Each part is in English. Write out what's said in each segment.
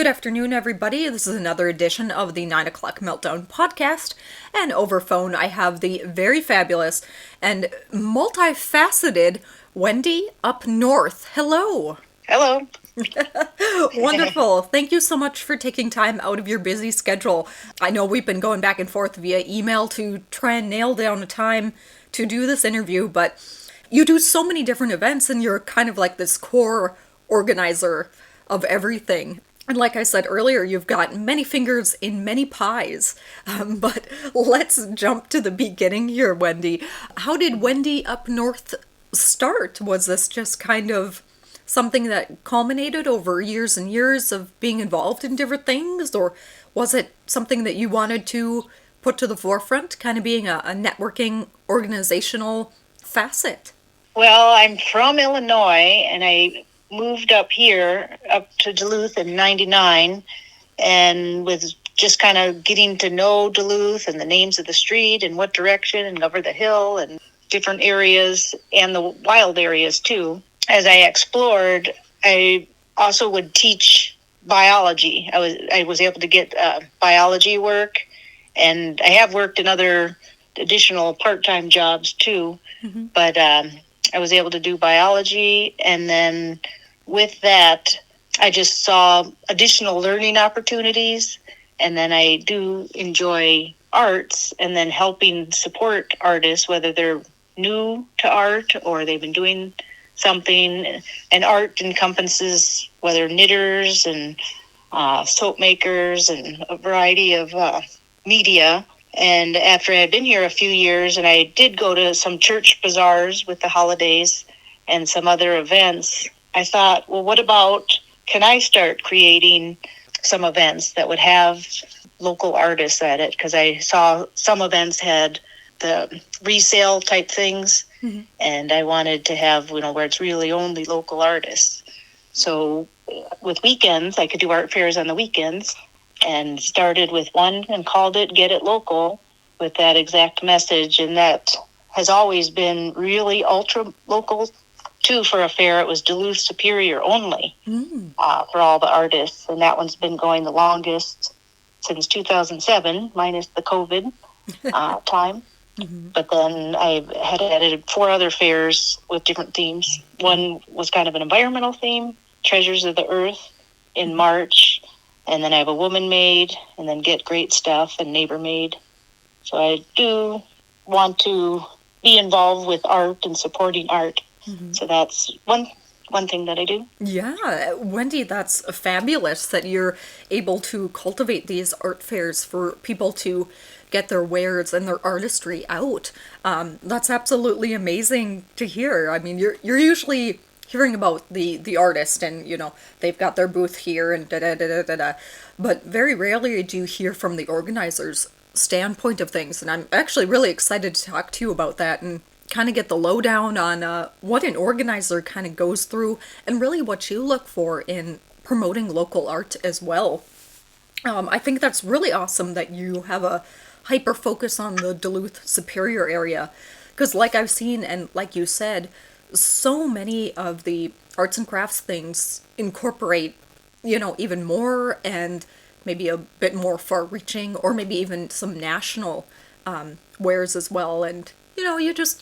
Good afternoon, everybody. This is another edition of the 9 o'clock Meltdown podcast. And over phone, I have the very fabulous and multifaceted Wendy Up North. Hello. Hello. Wonderful. Thank you so much for taking time out of your busy schedule. I know we've been going back and forth via email to try and nail down a time to do this interview, but you do so many different events and you're kind of like this core organizer of everything. And like I said earlier, you've got many fingers in many pies. But let's jump to the beginning here, Wendy. How did Wendy Up North start? Was this just kind of something that culminated over years and years of being involved in different things? Or was it something that you wanted to put to the forefront, kind of being a networking organizational facet? Well, I'm from Illinois, and I moved up here, up to Duluth in 99, and was just kind of getting to know Duluth and the names of the street and what direction and over the hill and different areas and the wild areas too. As I explored, I also would teach biology. I was able to get biology work, and I have worked in other additional part-time jobs too, but I was able to do biology, and then with that, I just saw additional learning opportunities, and then I do enjoy arts and then helping support artists, whether they're new to art or they've been doing something. And art encompasses whether knitters and soap makers and a variety of media. And after I had been here a few years, and I did go to some church bazaars with the holidays and some other events, I thought, well, what about, can I start creating some events that would have local artists at it? Because I saw some events had the resale type things, and I wanted to have, where it's really only local artists. So with weekends, I could do art fairs on the weekends, and started with one and called it Get It Local with that exact message. And that has always been really ultra local too. For a fair, it was Duluth Superior only for all the artists. And that one's been going the longest since 2007, minus the COVID time. But then I had added 4 other fairs with different themes. One was kind of an environmental theme, Treasures of the Earth in March. And then I have a Woman Made, and then Get Great Stuff and Neighbor Made. So I do want to be involved with art and supporting art. So that's one thing that I do. Yeah, Wendy, that's fabulous that you're able to cultivate these art fairs for people to get their wares and their artistry out. That's absolutely amazing to hear. I mean, you're usually hearing about the artist and, they've got their booth here and da-da-da-da-da-da. But very rarely do you hear from the organizer's standpoint of things. And I'm actually really excited to talk to you about that and kind of get the lowdown on what an organizer kind of goes through and really what you look for in promoting local art as well. I think that's really awesome that you have a hyper focus on the Duluth Superior area. Because like I've seen and like you said, so many of the arts and crafts things incorporate, even more and maybe a bit more far-reaching or maybe even some national wares as well. And,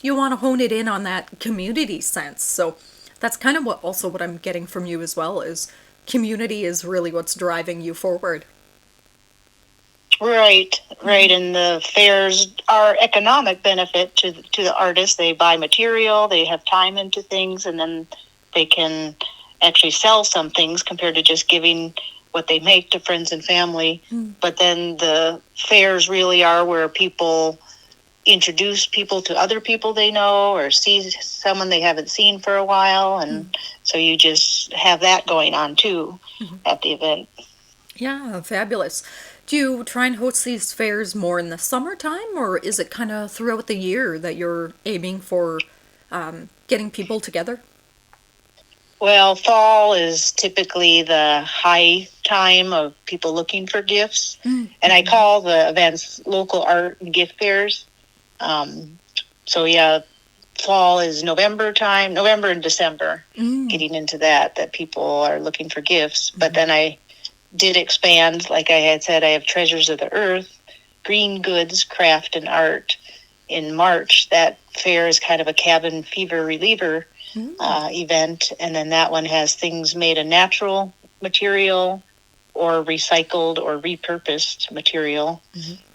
you want to hone it in on that community sense. So that's kind of what I'm getting from you as well is community is really what's driving you forward. Right. And the fairs are economic benefit to the artists. They buy material, they have time into things, and then they can actually sell some things compared to just giving what they make to friends and family. But then the fairs really are where people introduce people to other people they know or see someone they haven't seen for a while. And so you just have that going on too at the event. Yeah, fabulous. Do you try and host these fairs more in the summertime, or is it kind of throughout the year that you're aiming for getting people together? Well, fall is typically the high time of people looking for gifts. And I call the events local art and gift fairs. So yeah, fall is November and December, getting into that people are looking for gifts. But then I did expand. Like I had said, I have Treasures of the Earth, Green Goods, Craft, and Art. In March, that fair is kind of a cabin fever reliever event, and then that one has things made of natural material or recycled or repurposed material.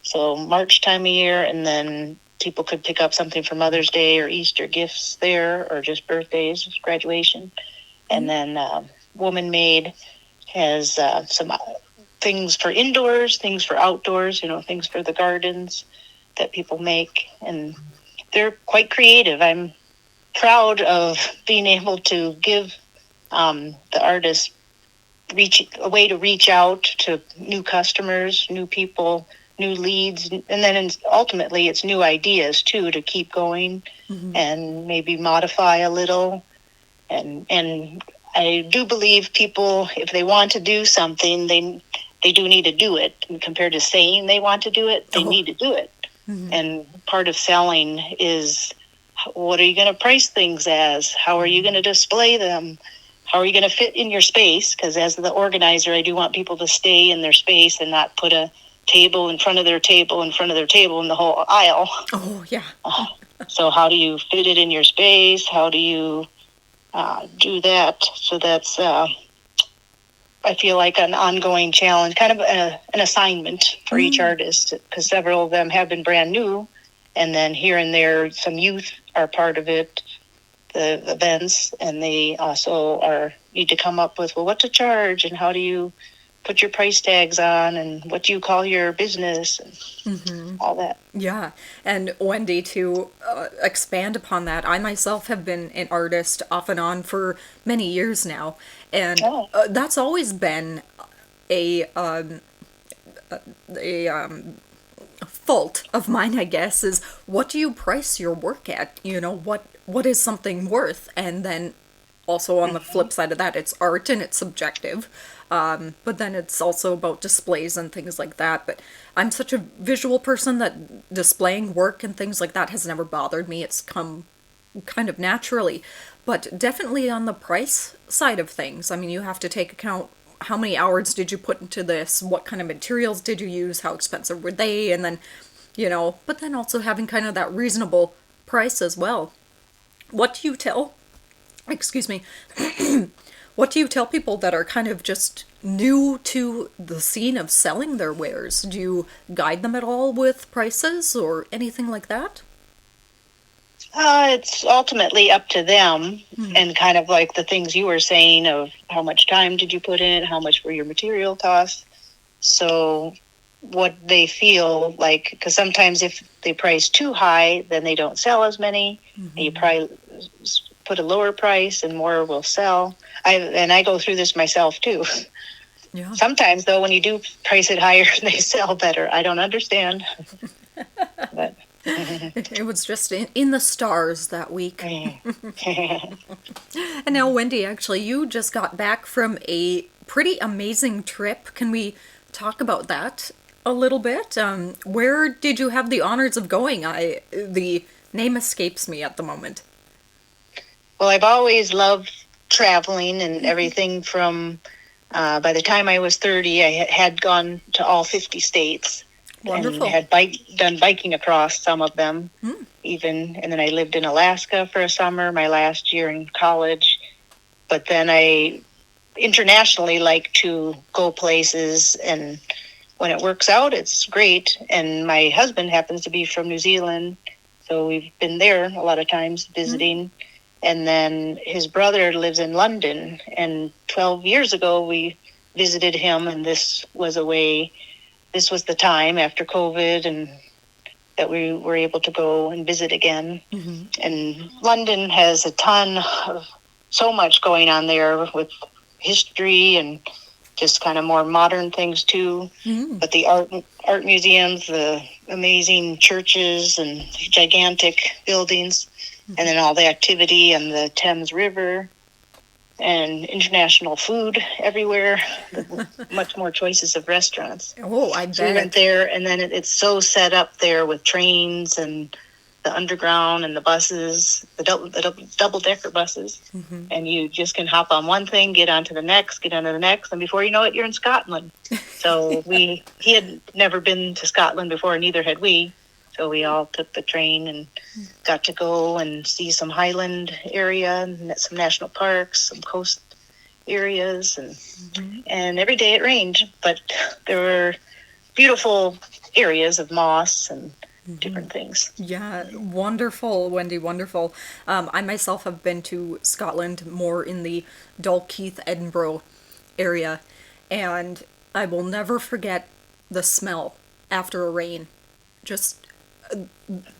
So March time of year, and then people could pick up something for Mother's Day or Easter gifts there, or just birthdays, graduation. And then Woman Made has some things for indoors, things for outdoors, things for the gardens that people make, and they're quite creative. I'm proud of being able to give the artists a way to reach out to new customers, new people, new leads, and then ultimately it's new ideas too to keep going and maybe modify a little. And I do believe people, if they want to do something, they do need to do it. And compared to saying they want to do it, they need to do it. And part of selling is, what are you going to price things as? How are you going to display them? How are you going to fit in your space? Because as the organizer, I do want people to stay in their space and not put a table in front of their table in front of their table in the whole aisle. Oh, yeah. So how do you fit it in your space? How do you do that? So that's, I feel like, an ongoing challenge, kind of an assignment for each artist, because several of them have been brand new, and then here and there some youth are part of it, the events, and they also need to come up with, well, what to charge, and how do you put your price tags on, and what do you call your business, and all that. Yeah, and Wendy, to expand upon that, I myself have been an artist off and on for many years now, and that's always been a fault of mine, I guess, is what do you price your work at? What is something worth? And then also on the flip side of that, it's art and it's subjective. But then it's also about displays and things like that. But I'm such a visual person that displaying work and things like that has never bothered me. It's come kind of naturally. But definitely on the price side of things, I mean, you have to take account, how many hours did you put into this? What kind of materials did you use? How expensive were they? And then, but then also having kind of that reasonable price as well. What do you tell, excuse me, what do you tell people that are kind of just new to the scene of selling their wares? Do you guide them at all with prices or anything like that? It's ultimately up to them, and kind of like the things you were saying of how much time did you put in, how much were your material costs. So what they feel like, because sometimes if they price too high, then they don't sell as many. You probably put a lower price and more will sell. I go through this myself too. Yeah. Sometimes though, when you do price it higher, they sell better. I don't understand. But it was just in the stars that week. And now, Wendy, actually, you just got back from a pretty amazing trip. Can we talk about that a little bit? Where did you have the honors of going? The name escapes me at the moment. Well, I've always loved traveling and everything from, by the time I was 30, I had gone to all 50 states. Wonderful. And had done biking across some of them, even. And then I lived in Alaska for a summer, my last year in college. But then I internationally like to go places, and when it works out, it's great. And my husband happens to be from New Zealand, so we've been there a lot of times visiting. And then his brother lives in London, and 12 years ago we visited him, and this was the time after COVID and that we were able to go and visit again. And London has a ton of, so much going on there with history and just kind of more modern things too. But the art museums, the amazing churches and gigantic buildings, and then all the activity and the Thames River and international food everywhere, much more choices of restaurants. Oh, I bet. So we went there, and then it's so set up there with trains and the underground and the buses, the double-decker buses, and you just can hop on one thing, get onto the next, and before you know it, you're in Scotland. So he had never been to Scotland before, neither had we. So we all took the train and got to go and see some highland area, and some national parks, some coast areas, and every day it rained, but there were beautiful areas of moss and different things. Yeah, wonderful, Wendy, wonderful. I myself have been to Scotland more in the Dalkeith, Edinburgh area, and I will never forget the smell after a rain. Just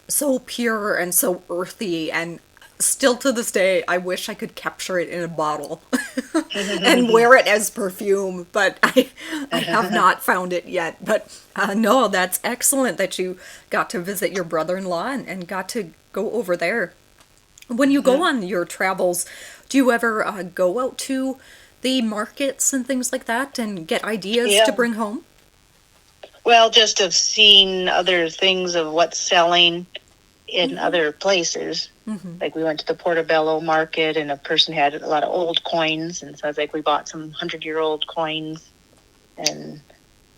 so pure and so earthy, and still to this day I wish I could capture it in a bottle and wear it as perfume, but I have not found it yet. But no, that's excellent that you got to visit your brother-in-law and got to go over there. When you go on your travels, do you ever go out to the markets and things like that and get ideas to bring home? Well, just of seeing other things of what's selling in other places. Like we went to the Portobello market, and a person had a lot of old coins, and so I was like, we bought some 100-year-old coins, and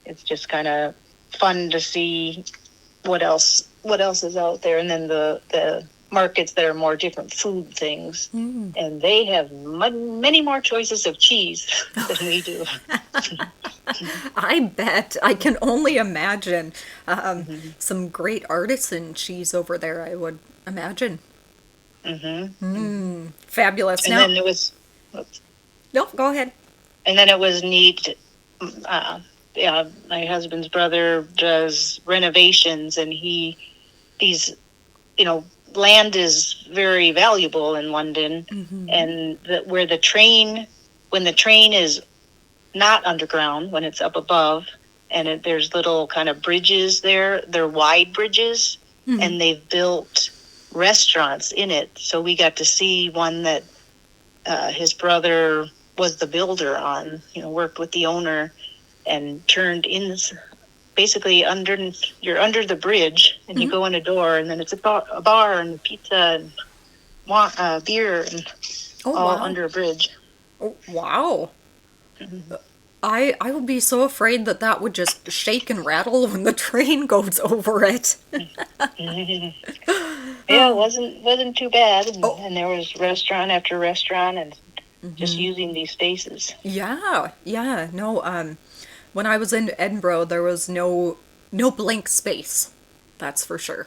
it's just kind of fun to see what else is out there. And then the markets that are more different food things, and they have many more choices of cheese than we do. I bet. I can only imagine. Some great artisan cheese over there, I would imagine. Fabulous. And now, then it was, no, go ahead. and then it was neat. Yeah, my husband's brother does renovations, and land is very valuable in London, and when the train is not underground, when it's up above, and there's little kind of bridges there. They're wide bridges, and they've built restaurants in it. So we got to see one that his brother was the builder on, worked with the owner, and turned in basically you're under the bridge, and you go in a door, and then it's a bar and pizza and beer, and all under a bridge. Oh, wow. I would be so afraid that would just shake and rattle when the train goes over it. Yeah, it wasn't too bad, and there was restaurant after restaurant, and just using these spaces. Yeah, no, when I was in Edinburgh, there was no blank space, that's for sure.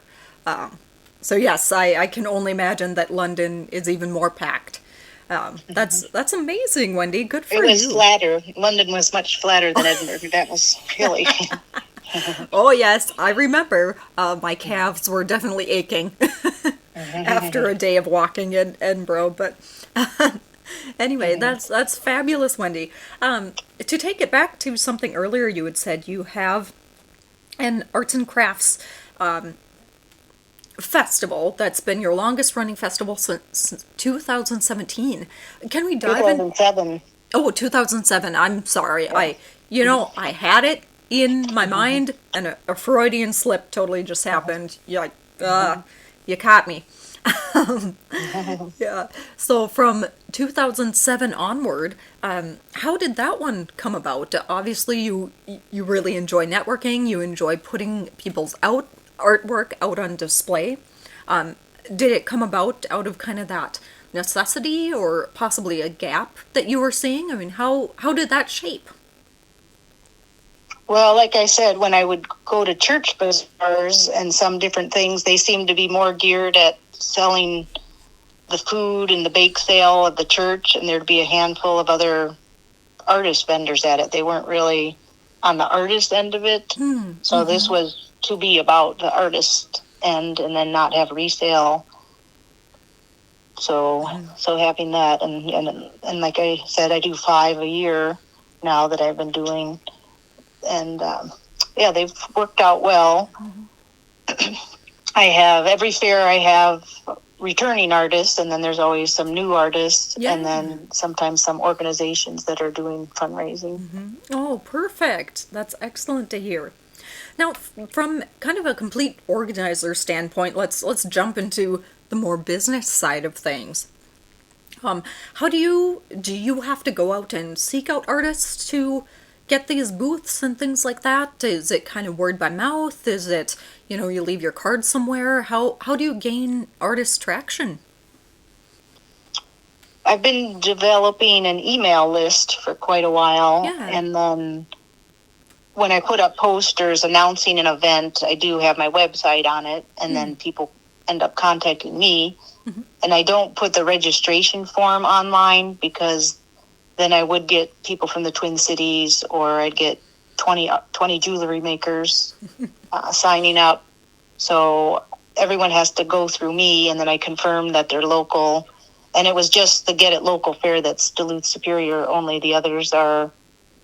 So yes, I can only imagine that London is even more packed. That's amazing, Wendy. Good for you. It was flatter. London was much flatter than Edinburgh. That was hilly. Oh yes, I remember. My calves were definitely aching after a day of walking in Edinburgh. But anyway, that's fabulous, Wendy. To take it back to something earlier, you had said you have an arts and crafts festival that's been your longest running festival since 2017. Can we dive in? 2007. Oh, 2007. I'm sorry. Yeah. I had it in my mind, and a Freudian slip totally just happened. You're like, you caught me. Yeah. So from 2007 onward, how did that one come about? Obviously, you really enjoy networking. You enjoy putting people's artwork out on display. Did it come about out of kind of that necessity, or possibly a gap that you were seeing? I mean, how did that shape? Well, like I said, when I would go to church bazaars and some different things, they seemed to be more geared at selling the food and the bake sale of the church, and there'd be a handful of other artist vendors at it. They weren't really on the artist end of it. So this was to be about the artist end, and then not have resale. So having that, and like I said, I do 5 a year now that I've been doing, and they've worked out well. I have every fair I have returning artists, and then there's always some new artists, and then sometimes some organizations that are doing fundraising. Oh, perfect. That's excellent to hear. Now, from kind of a complete organizer standpoint, let's jump into the more business side of things. How do you have to go out and seek out artists to get these booths and things like that? Is it kind of word by mouth? Is it, you leave your card somewhere? How do you gain artist traction? I've been developing an email list for quite a while, Yeah. and then when I put up posters announcing an event, I do have my website on it, and then people end up contacting me. And I don't put the registration form online because then I would get people from the Twin Cities, or I'd get 20 jewelry makers signing up. So everyone has to go through me, and then I confirm that they're local. And it was just the Get It Local Fair that's Duluth Superior only. The others are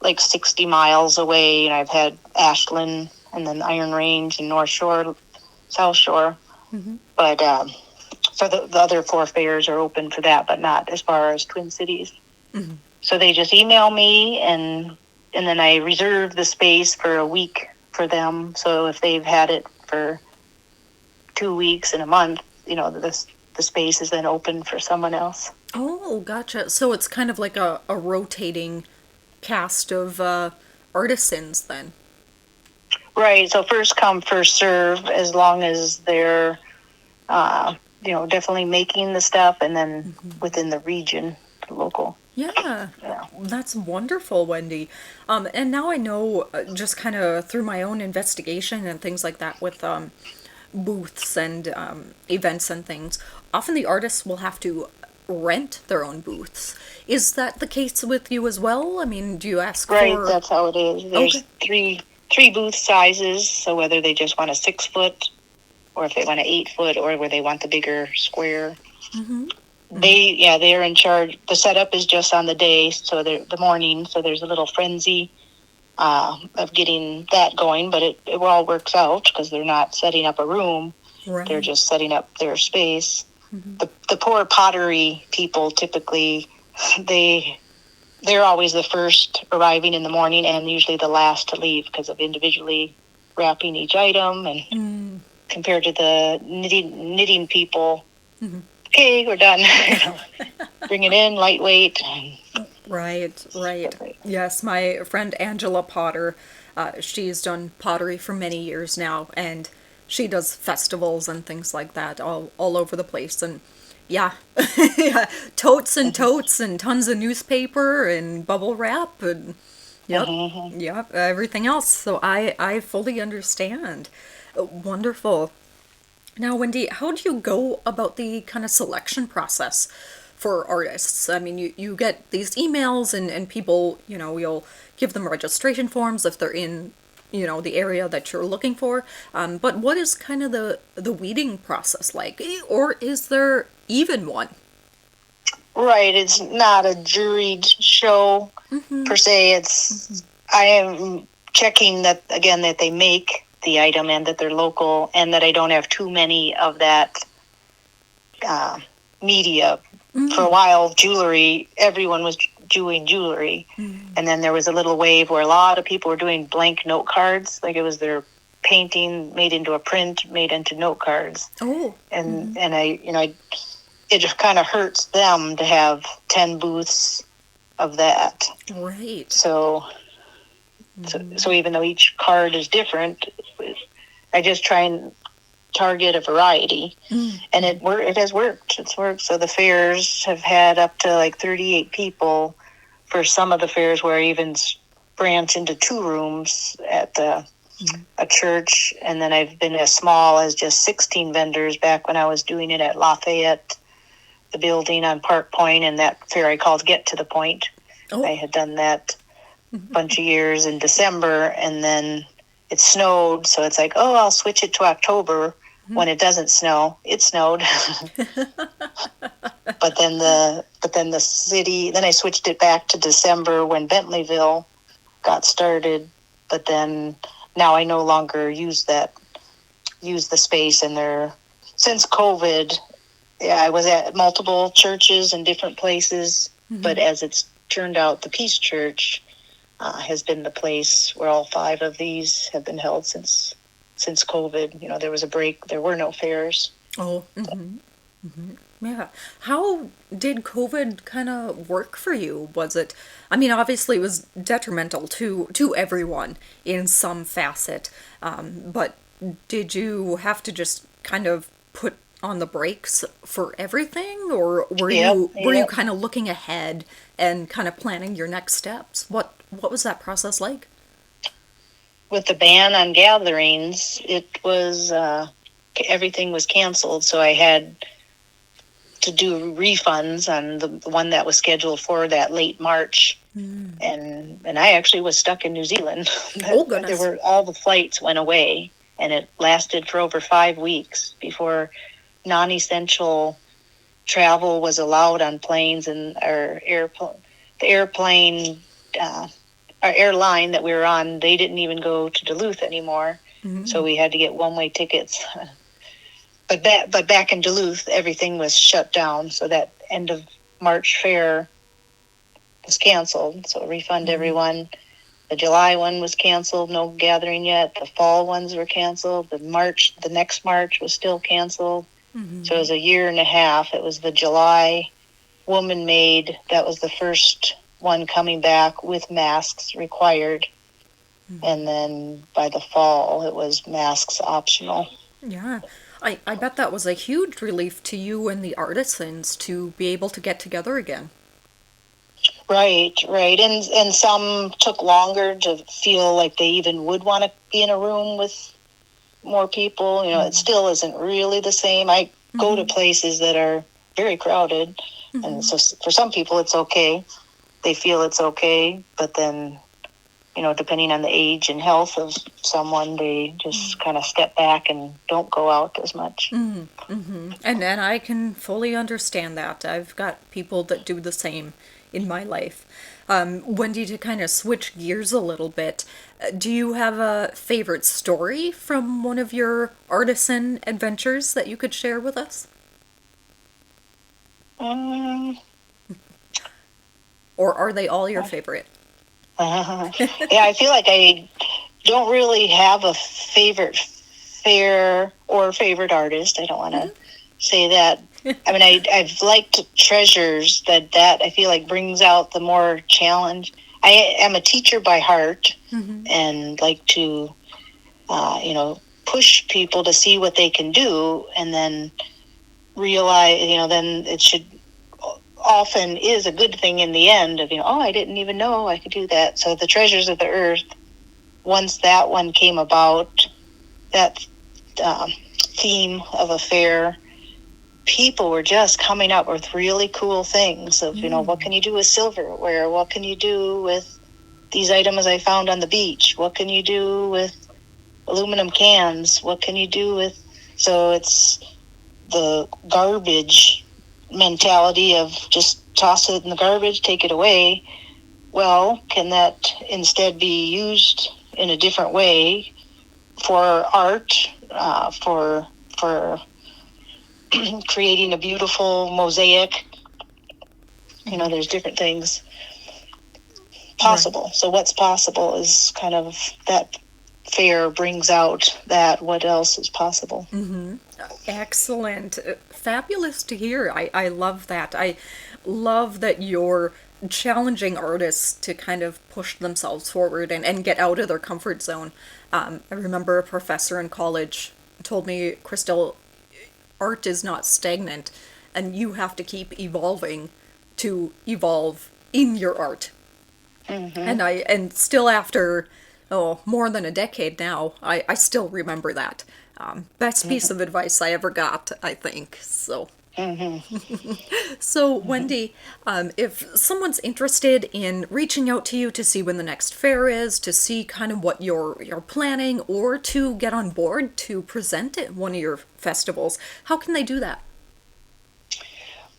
like 60 miles away, and I've had Ashland and then Iron Range and North Shore, South Shore. But so the other four fairs are open for that, but not as far as Twin Cities. So they just email me, and then I reserve the space for a week for them. So if they've had it for 2 weeks and a month, the space is then open for someone else. Oh, gotcha. So it's kind of like a rotating cast of artisans then. Right. So first come, first serve, as long as they're, definitely making the stuff, and then within the region, the local. Yeah, Yeah. that's wonderful, Wendy. And now I know, just kind of through my own investigation and things like that with booths and events and things, often the artists will have to rent their own booths. Is that the case with you as well? I mean, do you ask Right. for... That's how it is. There's Okay. three booth sizes. So whether they just want a 6 foot, or if they want an 8 foot, or where they want the bigger square. They're in charge. The setup is just on the day, so the morning. So there's a little frenzy of getting that going, but it all works out because they're not setting up a room. Right. They're just setting up their space. The poor pottery people typically, they're always the first arriving in the morning and usually the last to leave because of individually wrapping each item, and compared to the knitting people, okay, we're done. Bring it in, lightweight. Right, right. Yes, my friend Angela Potter, she's done pottery for many years now, and she does festivals and things like that all over the place. And yeah, yeah, totes and totes and tons of newspaper and bubble wrap and yep, everything else. So I fully understand. Wonderful. Now, Wendy, how do you go about the kind of selection process for artists? I mean, you get these emails and people, you'll give them registration forms if they're in, the area that you're looking for. But what is kind of the weeding process like? Or is there even one? Right. It's not a juried show per se. I am checking that, again, that they make the item and that they're local, and that I don't have too many of that media. For a while, jewelry, everyone was doing jewelry. And then there was a little wave where a lot of people were doing blank note cards, like it was their painting made into a print, made into note cards. Oh. And it just kind of hurts them to have 10 booths of that. Right. So even though each card is different, I just try and target a variety, and it has worked. It's worked. So the fairs have had up to like 38 people for some of the fairs, where I even branch into 2 rooms at a church, and then I've been as small as just 16 vendors back when I was doing it at Lafayette, the building on Park Point, and that fair I called Get to the Point. Oh. I had done that bunch of years in December, and then it snowed, so it's like, oh, I'll switch it to October when it doesn't snow. It snowed. but then the city, then I switched it back to December when Bentleyville got started, but then now I no longer use the space, and since COVID, I was at multiple churches in different places, but as it's turned out, the Peace Church has been the place where all 5 of these have been held since COVID. There was a break. There were no fairs. Oh, yeah. How did COVID kind of work for you? Was it, I mean, obviously it was detrimental to everyone in some facet, but did you have to just kind of put on the brakes for everything, or were Yep, you yep. kind of looking ahead and kind of planning your next steps? What was that process like? With the ban on gatherings, it was everything was canceled, so I had to do refunds on the one that was scheduled for that late March, and I actually was stuck in New Zealand. Oh There goodness. were all the flights went away, and it lasted for over 5 weeks before non-essential travel was allowed on planes, and the airplane. Our airline that we were on, they didn't even go to Duluth anymore, so we had to get one-way tickets. But back in Duluth, everything was shut down, so that end of March fair was canceled. So refund everyone. The July one was canceled, no gathering yet. The fall ones were canceled. The next March was still canceled. So it was a year and a half. It was the July Woman Made. That was the first one coming back with masks required. And then by the fall, it was masks optional. Yeah. I bet that was a huge relief to you and the artisans to be able to get together again. Right, right. And some took longer to feel like they even would want to be in a room with more people. It still isn't really the same. I go to places that are very crowded, and so for some people it's okay. They feel it's okay, but then, depending on the age and health of someone, they just kind of step back and don't go out as much. And I can fully understand that. I've got people that do the same in my life. Wendy, to kind of switch gears a little bit, do you have a favorite story from one of your artisan adventures that you could share with us? Um, Or are they all your favorite? yeah, I feel like I don't really have a favorite fair or favorite artist. I don't want to say that. I mean, I've liked treasures that I feel like brings out the more challenge. I am a teacher by heart and like to, push people to see what they can do, and then realize, then it should often is a good thing in the end of, oh, I didn't even know I could do that. So the Treasures of the Earth, once that one came about, that theme of a fair, people were just coming up with really cool things of, what can you do with silverware? What can you do with these items I found on the beach? What can you do with aluminum cans? What can you do with... So it's the garbage mentality of just toss it in the garbage, take it away. Well, can that instead be used in a different way for art, for creating a beautiful mosaic? There's different things possible. Right. So what's possible is kind of that fair brings out that what else is possible. Excellent. Fabulous to hear. I love that. I love that you're challenging artists to kind of push themselves forward and get out of their comfort zone. I remember a professor in college told me, Crystal, art is not stagnant, and you have to keep evolving to evolve in your art. And still after, more than a decade now, I still remember that. Best piece of advice I ever got, I think. So, so Wendy, if someone's interested in reaching out to you to see when the next fair is, to see kind of what you're planning, or to get on board to present at one of your festivals, how can they do that?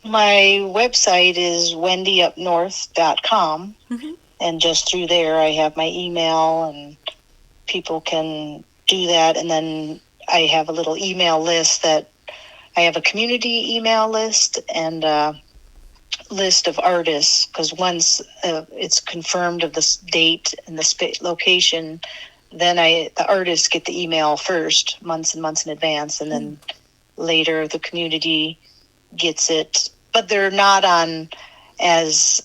My website is wendyupnorth.com, and just through there I have my email, and people can do that. And then I have a little email list that I have a community email list and a list of artists, because once it's confirmed of the date and the location, then the artists get the email first, months and months in advance, and then later the community gets it. But they're not on as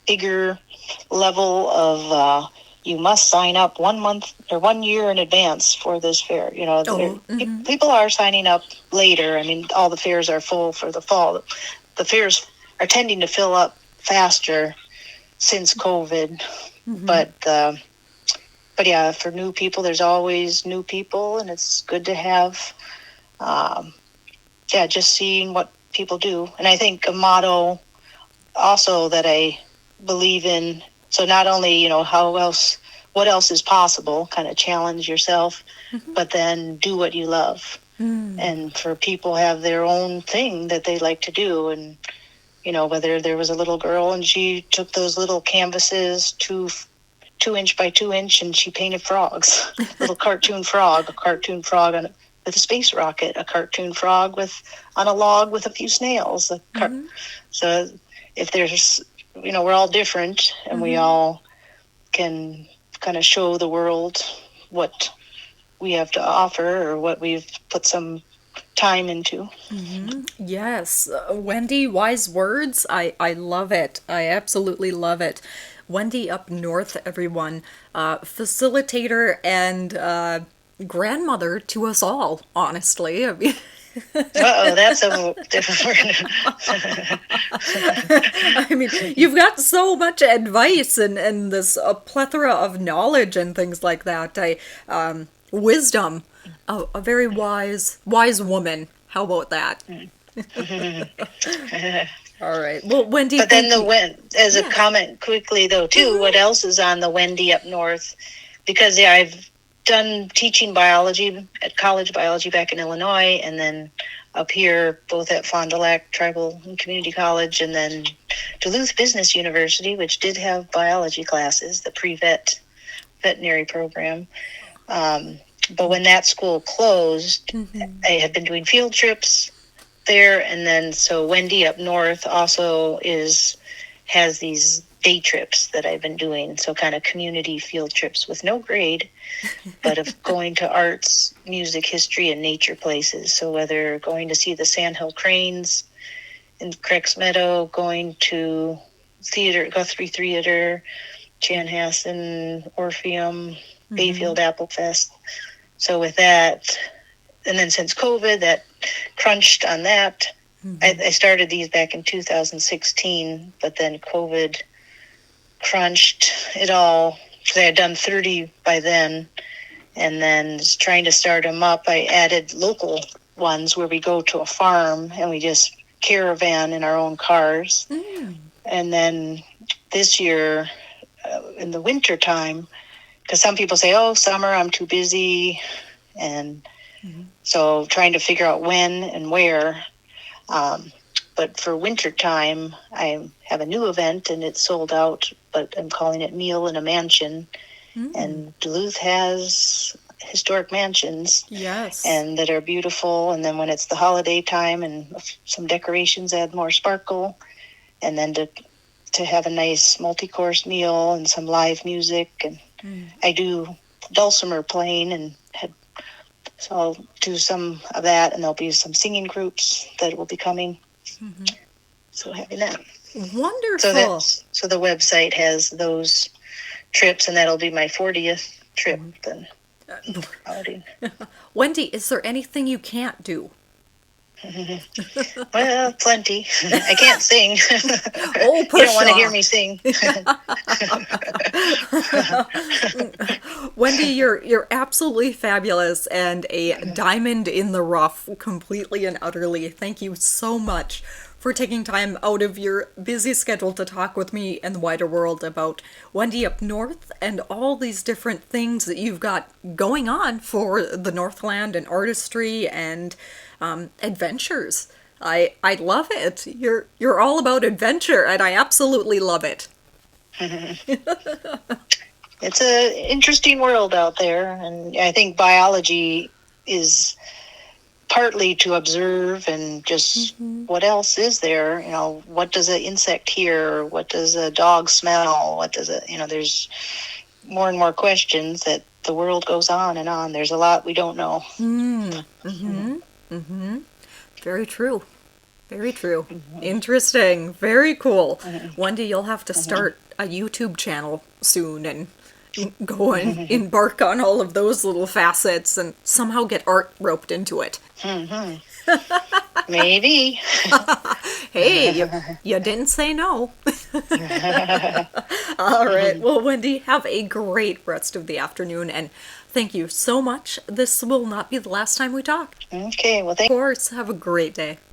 bigger level of you must sign up 1 month or 1 year in advance for this fair. People are signing up later. I mean, all the fairs are full for the fall. The fairs are tending to fill up faster since COVID. But yeah, for new people, there's always new people, and it's good to have, just seeing what people do. And I think a motto also that I believe in, so not only, what else is possible, kind of challenge yourself, but then do what you love. And for people have their own thing that they like to do. And, whether there was a little girl and she took those little canvases, 2-inch by 2-inch, and she painted frogs, little cartoon frog, with a space rocket, a cartoon frog on a log with a few snails. So if there's, we're all different, and we all can kind of show the world what we have to offer or what we've put some time into. Yes. Wendy, wise words. I love it. I absolutely love it. Wendy Up North, everyone. Facilitator and grandmother to us all, honestly. I mean, That's a different word. I mean, you've got so much advice and this plethora of knowledge and things like that. Wisdom. A very wise woman. How about that? All right. Well, Wendy, but then as a comment quickly though too, what else is on the Wendy Up North? Because I've done teaching biology at college biology back in Illinois, and then up here both at Fond du Lac Tribal and Community College, and then Duluth Business University, which did have biology classes, the veterinary program. But when that school closed, I had been doing field trips there, and then so Wendy Up North also has these day trips that I've been doing, so kind of community field trips with no grade, but of going to arts, music, history, and nature places. So whether going to see the Sandhill Cranes in Creeks Meadow, going to theater, Guthrie Theater, Chanhassen, Orpheum, Bayfield Apple Fest. So with that, and then since COVID, that crunched on that. I started these back in 2016, but then COVID crunched it all, because I had done 30 by then, and then trying to start them up, I added local ones where we go to a farm and we just caravan in our own cars. And then this year, in the winter time, because some people say, oh, summer, I'm too busy. And so trying to figure out when and where. But for winter time, I have a new event and it's sold out, but I'm calling it Meal in a Mansion. And Duluth has historic mansions. Yes. And that are beautiful. And then when it's the holiday time and some decorations add more sparkle. And then to have a nice multi-course meal and some live music. And I do dulcimer playing, and so I'll do some of that, and there'll be some singing groups that will be coming. So having that. Wonderful. So the website has those trips, and that'll be my 40th trip. Then Wendy, is there anything you can't do? Well, plenty. I can't sing. Oh, you don't want to hear me sing. Wendy, you're absolutely fabulous and a diamond in the rough, completely and utterly. Thank you so much for taking time out of your busy schedule to talk with me and the wider world about Wendy Up North and all these different things that you've got going on for the Northland and artistry and adventures. I love it. You're all about adventure, and I absolutely love it. It's an interesting world out there, and I think biology is partly to observe and just what else is there? What does an insect hear? What does a dog smell? What does there's more and more questions that the world goes on and on. There's a lot we don't know. Very true. Very true. Interesting. Very cool. Wendy, you'll have to start a YouTube channel soon and go and embark on all of those little facets and somehow get art roped into it. Maybe. Hey, you didn't say no. All right. Well, Wendy, have a great rest of the afternoon and thank you so much. This will not be the last time we talk. Okay, well, Of course. Have a great day.